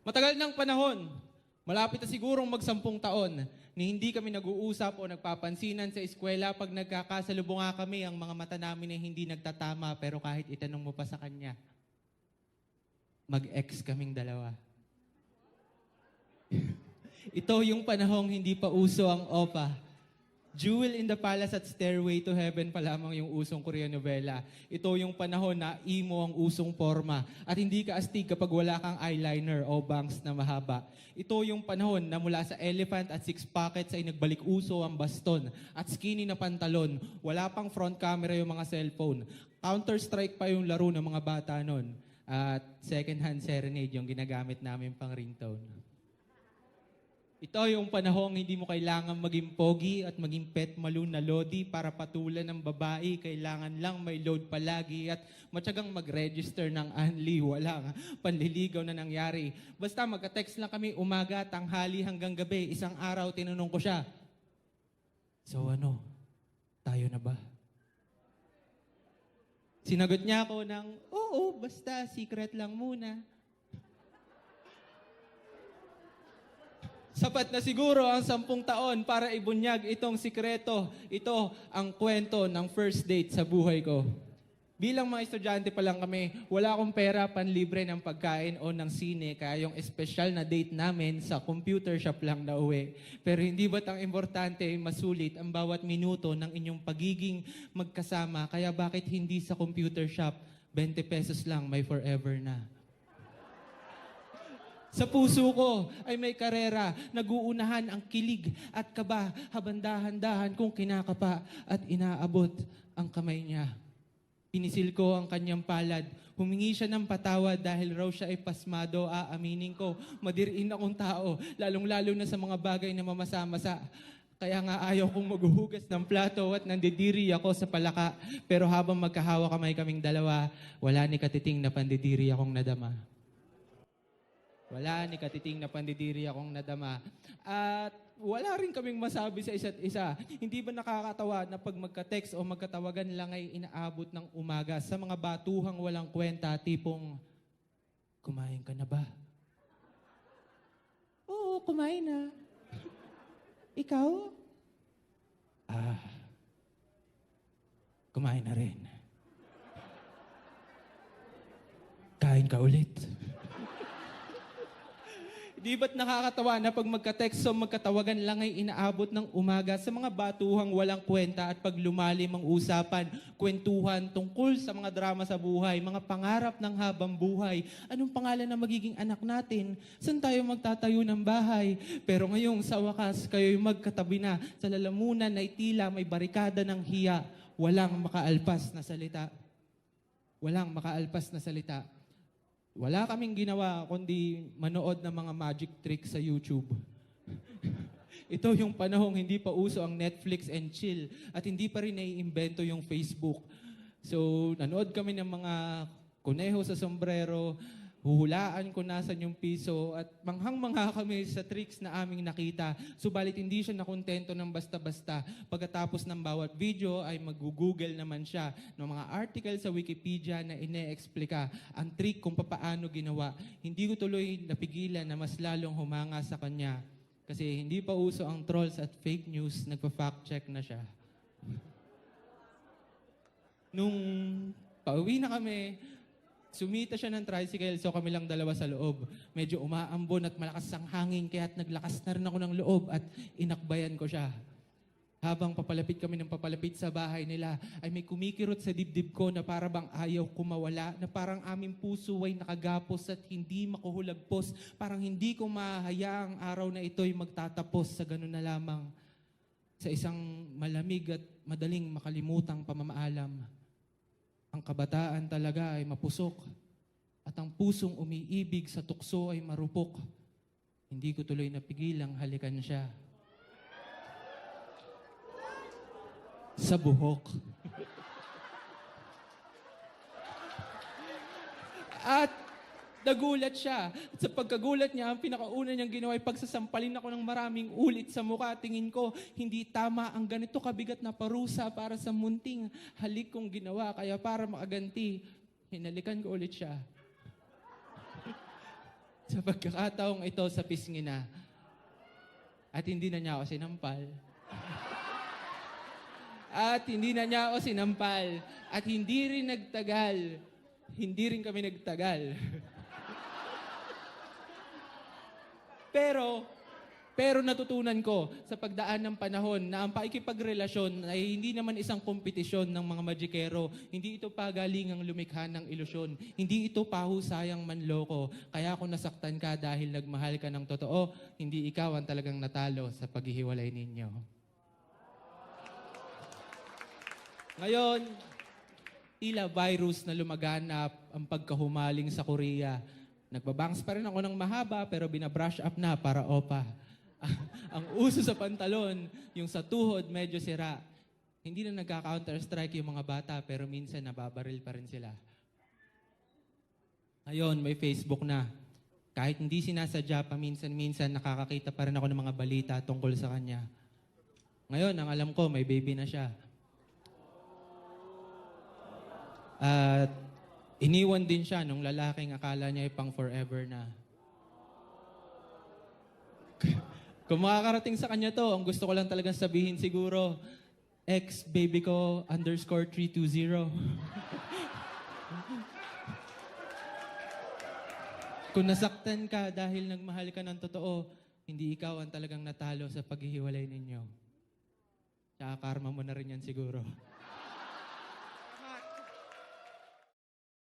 Matagal ng panahon, malapit na sigurong magsampung taon, ni hindi kami nag-uusap o nagpapansinan sa eskwela pag nagkakasalubunga kami ang mga mata namin ay hindi nagtatama pero kahit itanong mo pa sa kanya, mag-ex kaming dalawa. Ito yung panahong hindi pa uso ang OPA. Jewel in the Palace at Stairway to Heaven pa lamang yung usong Korean novela. Ito yung panahon na emo ang usong forma at hindi ka astig kapag wala kang eyeliner o bangs na mahaba. Ito yung panahon na mula sa elephant at six pockets ay nagbalik uso ang baston at skinny na pantalon. Wala pang front camera yung mga cellphone. Counter-Strike pa yung laro ng mga bata nun. At second-hand serenade yung ginagamit namin pang ringtone. Ito yung panahong hindi mo kailangan maging pogi at maging pet malu na lodi para patulan ng babae. Kailangan lang may load palagi at matyagang mag-register ng Anli. Walang panliligaw na nangyari. Basta magka-text lang kami umaga, tanghali hanggang gabi. Isang araw tinanong ko siya, "So ano, tayo na ba?" Sinagot niya ako ng, "Oo, basta secret lang muna." Sapat na siguro ang 10 taon para ibunyag itong sikreto. Ito ang kwento ng first date sa buhay ko. Bilang mga estudyante pa lang kami, wala akong pera panlibre ng pagkain o ng sine, kaya yung espesyal na date namin sa computer shop lang na uwi. Pero hindi ba't ang importante masulit ang bawat minuto ng inyong pagiging magkasama, kaya bakit hindi sa computer shop, 20 pesos lang, may forever na. Sa puso ko ay may karera, nag-uunahan ang kilig at kaba, habang dahan-dahan kong kinakapa at inaabot ang kamay niya. Pinisil ko ang kanyang palad, humingi siya ng patawad dahil raw siya ay pasmado, aaminin ko, madiriin akong tao, lalong-lalo na sa mga bagay na mamasa-masa. Kaya nga ayaw kong maghuhugas ng plato at nandidiri ako sa palaka. Pero habang magkahawa kamay kaming dalawa, wala ni katiting na pandidiri akong nadama. Wala ni katiting na pandidiri akong nadama. At wala rin kaming masabi sa isa't isa. Hindi ba nakakatawa na pag magka-text o magkatawagan lang ay inaabot ng umaga sa mga batuhang walang kwenta, tipong, "Kumain ka na ba?" "Oo, kumain na." "Ikaw?" "Kumain na rin." "Kain ka ulit." Di ba't nakakatawa na pag magka-text o magkatawagan lang ay inaabot ng umaga sa mga batuhang walang kwenta at pag lumalim ang usapan, kwentuhan tungkol sa mga drama sa buhay, mga pangarap ng habang buhay, anong pangalan na magiging anak natin, saan tayo magtatayo ng bahay. Pero ngayong sa wakas, kayo'y magkatabi na sa lalamunan na tila may barikada ng hiya, walang makaalpas na salita. Walang makaalpas na salita. Wala kaming ginawa kundi manood ng mga magic tricks sa YouTube. Ito yung panahong hindi pa uso ang Netflix and chill at hindi pa rin naiimbento yung Facebook. So, nanood kami ng mga kuneho sa sombrero, huhulaan kung nasan yung piso at manghang-mangha kami sa tricks na aming nakita. Subalit hindi siya nakontento ng basta-basta. Pagkatapos ng bawat video ay mag-google naman siya ng mga article sa Wikipedia na ine-explika ang trick kung papaano ginawa. Hindi ko tuloy napigilan na mas lalong humanga sa kanya. Kasi hindi pa uso ang trolls at fake news, nagpa-fact check na siya. Nung pauwi na kami, sumita siya ng tricycle, so kami lang dalawa sa loob. Medyo umaambon at malakas ang hangin, kaya't naglakas na rin ako ng loob at inakbayan ko siya. Habang papalapit kami ng papalapit sa bahay nila, ay may kumikirot sa dibdib ko na para bang ayaw kumawala, na parang aming puso ay nakagapos at hindi makuhulagpos. Parang hindi ko mahahayaang araw na ito'y magtatapos sa ganun na lamang. Sa isang malamig at madaling makalimutang pamamaalam. Ang kabataan talaga ay mapusok at ang pusong umiibig sa tukso ay marupok. Hindi ko tuloy napigilang halikan siya. Sa buhok. At nagulat siya. At sa pagkagulat niya, ang pinakauna niyang ginawa ay pagsasampalin ako ng maraming ulit sa mukha. Tingin ko, hindi tama ang ganito kabigat na parusa para sa munting halik kong ginawa. Kaya para makaganti, hinalikan ko ulit siya. Sa pagkakataong ito sa pisngi na at hindi na niya ako sinampal. At hindi na niya ako sinampal. At hindi rin nagtagal. Hindi rin kami nagtagal. Pero natutunan ko sa pagdaan ng panahon na ang pakikipagrelasyon ay hindi naman isang kompetisyon ng mga magikero. Hindi ito pagalingang lumikha ng ilusyon. Hindi ito pahusayang manloko. Kaya kung nasaktan ka dahil nagmahal ka ng totoo, hindi ikaw ang talagang natalo sa paghihiwalay ninyo. Ngayon, tila virus na lumaganap ang pagkahumaling sa Korea. Nagbabangs pa rin ako ng mahaba pero binabrush up na para opa. Ang uso sa pantalon, yung sa tuhod medyo sira. Hindi na nagka-counter-strike yung mga bata pero minsan nababaril pa rin sila. Ngayon, may Facebook na. Kahit hindi sinasadya pa, minsan-minsan nakakakita pa rin ako ng mga balita tungkol sa kanya. Ngayon, ang alam ko, may baby na siya. At iniwan din siya nung lalaking akala niya ay pang forever na. Kung makakarating sa kanya to, ang gusto ko lang talagang sabihin siguro, ex-baby ko _320. Kung nasaktan ka dahil nagmahal ka ng totoo, hindi ikaw ang talagang natalo sa paghihiwalay ninyo. Tsaka karma mo na rin yan siguro.